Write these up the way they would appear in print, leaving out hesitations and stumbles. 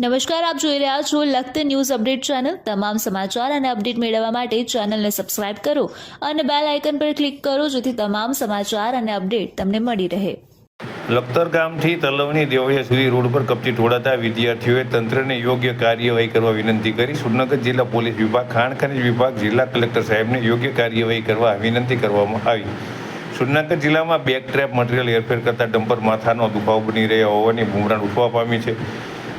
નમસ્કાર, આપ જોઈ રહ્યા છો લખત ન્યૂઝ અપડેટ ચેનલ। તમામ સમાચાર અને અપડેટ મેળવવા માટે ચેનલને સબસ્ક્રાઇબ કરો અને બેલ આઇકન પર ક્લિક કરો જેથી તમામ સમાચાર અને અપડેટ તમને મળી રહે। લખતર ગામથી તલવણી દેવળિયા સુધી રોડ પર કપચી ઢોળાતા વિદ્યાર્થીઓએ તંત્રને યોગ્ય કાર્યવાહી કરવા વિનંતી કરી। સુરનગર જિલ્લા પોલીસ વિભાગ, ખાણ ખનીજ વિભાગ, જિલ્લા કલેક્ટર સાહેબને યોગ્ય કાર્યવાહી કરવા વિનંતી કરવામાં આવી। સુરનગર જિલ્લામાં બેક ટ્રેપ મટીરિયલ હેરફેર કરતા ડમ્પર માથાનો દુખાવો બની રહ્યા હોવાની બુમરાણ ઉઠવા પામી છે।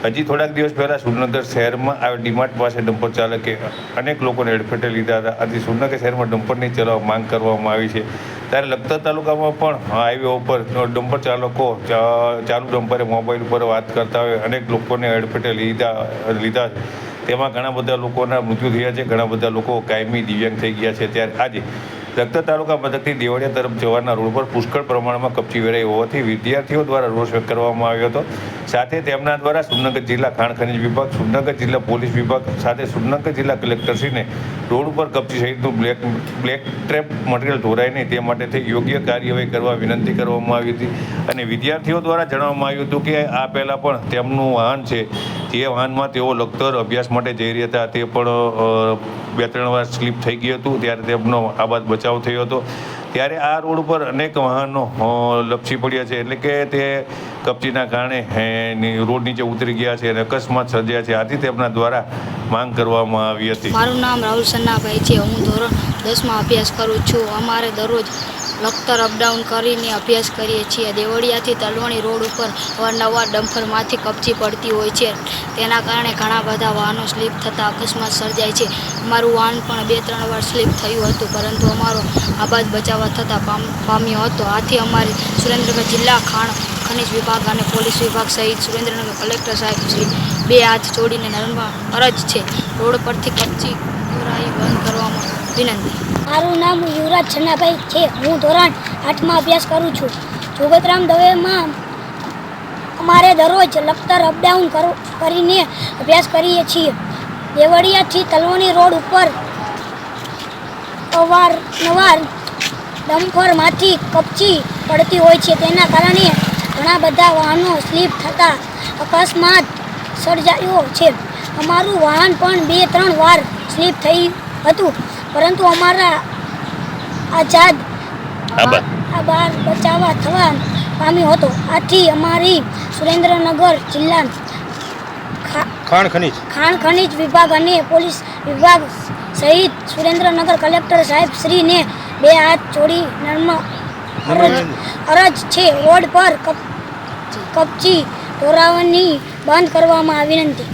હજી થોડાક દિવસ પહેલાં સુરનગર શહેરમાં આવેલ ડીમાર્ટ પાસે ડમ્પર ચાલકે અનેક લોકોને અડફેટે લીધા હતા। આથી સુરનગર શહેરમાં ડમ્પર નહીં ચલાવવા માંગ કરવામાં આવી છે। ત્યારે લખતર તાલુકામાં પણ હાઈવે ઉપર ડમ્પર ચાલકો ચાલુ ડમ્પરે મોબાઈલ ઉપર વાત કરતા હોય અનેક લોકોને અડફેટે લીધા તેમાં ઘણા બધા લોકોના મૃત્યુ થયા છે, ઘણા બધા લોકો કાયમી દિવ્યાંગ થઈ ગયા છે। ત્યારે આજે લખતર તાલુકા મથકથી દેવળિયા તરફ જવાના રોડ પર પુષ્કળ પ્રમાણમાં કપચી વેરાઈ હોવાથી વિદ્યાર્થીઓ દ્વારા રોષ વ્યક્ત કરવામાં આવ્યો હતો। સાથે તેમના દ્વારા સુરનગર જિલ્લા ખાણ ખનીજ વિભાગ, સુરનગર જિલ્લા પોલીસ વિભાગ સાથે સુરનગર જિલ્લા કલેક્ટરશ્રીને રોડ ઉપર કપચી સહિતનું બ્લેક ટ્રેપ મટીરિયલ ઢોરાય નહીં તે માટે યોગ્ય કાર્યવાહી કરવા વિનંતી કરવામાં આવી હતી। અને વિદ્યાર્થીઓ દ્વારા જણાવવામાં આવ્યું હતું કે આ પહેલાં પણ તેમનું વાહન છે, જે વાહનમાં તેઓ લખતર અભ્યાસ માટે જઈ રહ્યા હતા તે પણ 2-3 વાર સ્લીપ થઈ ગયું હતું, ત્યારે તેમનો આબાદ બચાવ થયો હતો। ત્યારે આ રોડ ઉપર અનેક વાહનો લપસી પડ્યા છે, એટલે કે તે કપચીના કારણે રોડ નીચે ઉતરી ગયા છે અને અકસ્માત સર્જ્યા છે। આથી તેમના દ્વારા માંગ કરવામાં આવી હતી। મારું નામ રાહુલ સન્નાભાઈ છે। હું ધોરણ 10માં અભ્યાસ કરું છું। અમારે દરરોજ લખતર અપડાઉન કરીને અભ્યાસ કરીએ છીએ। દેવળિયાથી તલવણી રોડ ઉપર અવારનવાર ડમ્પરમાંથી કપચી પડતી હોય છે, તેના કારણે ઘણા બધા વાહનો સ્લીપ થતાં અકસ્માત સર્જાય છે। અમારું વાહન પણ 2-3 વાર સ્લીપ થયું હતું, પરંતુ અમારો આબાદ બચાવવા થતાં પામ્યો હતો। આથી અમારી સુરેન્દ્રનગર જિલ્લા ખાણ ખનીજ વિભાગ અને પોલીસ વિભાગ સહિત સુરેન્દ્રનગર કલેક્ટર સાહેબ શ્રી 2 હાથ જોડીને નમ્ર અરજ છે, રોડ પરથી કપચી દોરાઈ બંધ કરવામાં વિનંતી। મારું નામ યુવરાજ છન્નાભાઈ છે। હું ધોરણ 8માં અભ્યાસ કરું છું। જોગતરામ દવેમાં અમારે દરરોજ લખતર અપડાઉન કરીને અભ્યાસ કરીએ છીએ। દેવળિયાથી તલવણી રોડ ઉપર અવારનવાર ડમ્પરમાંથી કપચી પડતી હોય છે, તેના કારણે ઘણા બધા વાહનો સ્લીપ થતાં અકસ્માત સર્જાયો છે। અમારું વાહન પણ 2-3 વાર સ્લીપ થઈ હતું, પરંતુ અમારા આબાદ બચાવવા થવા પામ્યો હતો। આથી અમારી સુરેન્દ્રનગર જિલ્લા ખાણ ખનીજ વિભાગ અને પોલીસ વિભાગ સહિત સુરેન્દ્રનગર કલેક્ટર સાહેબ શ્રીને 2 હાથ જોડી નમ્ર અરજ છે, રોડ પર કપચી ઢોરાવાની બંધ કરવામાં વિનંતી।